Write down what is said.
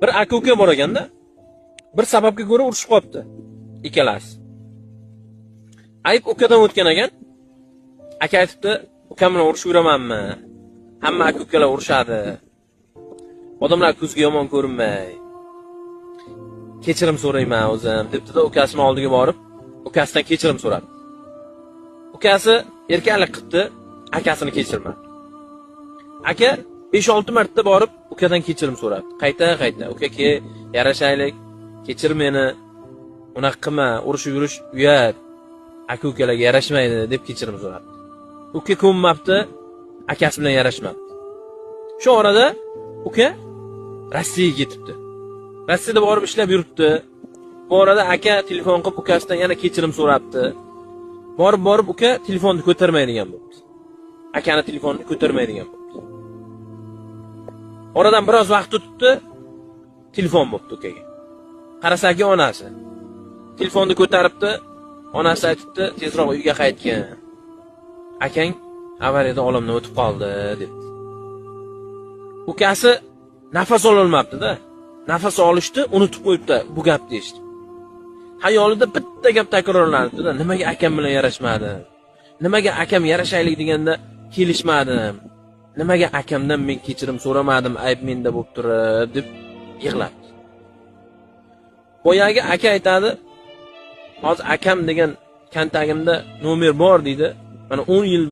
Bir aka-uka bor ekanda, bir sababga ko'ra urushib qolibdi ikkalasi. Ayb ukadan o'tgan ekan. Aka aytibdi, ukam bilan urushib yuramanmi? Hamma aka-ukalar urushadi. Odamlar ko'zga yomon ko'rinmay. Kechirim so'rayman o'zim, debdi-da ukasining oldiga borib, ukasidan kechirim so'radi. Ukasi erkaklik qildi, akasini kechirmadi. Aka 5-6 marta borib ukadan kechirim so'radi. Qayta, uka yarashaylik, kechir meni. Unaqa qilma, urushib yurish uyat. Aka-ukalarga yarashmaydi deb kechirim so'radi. Uka ko'nmabdi, akasi bilan yarashmabdi. Shu orada uka Rossiyaga ketibdi. Rossiyada borib ishlab yuribdi. Bu orada aka telefon qilib ukasidan yana kechirim so'rabdi. Borib uka telefonni ko'tarmaydigan bo'ldi. Akani telefonni ko'tarmaydigan bo'ldi. Oradan biroz vaqt o'tdi, telefon bo'ldi ukaga. Qarasaki onasi. Telefonni ko'taribdi, onasi aytibdi, tezroq uyga qaytgin. Akang avariyada olamdan o'tib qoldi, debdi. Ukasi nafas ololmabdi-da. Nafas olishni unutib qo'yibdi bu gapni eshitib. Xayolida bitta gap takrorlanibdi-da, nimaga akam bilan yarashmadim? Nimaga akam yarashaylik deganda kelishmadim? Nimaga akamdan men kechirim so'ramadim, ayb menda bo'lib turib deb yig'labdi. Boyagi aka aytadi, hozir akam degan kontagimda nomer bor deydi. Mana 10 yil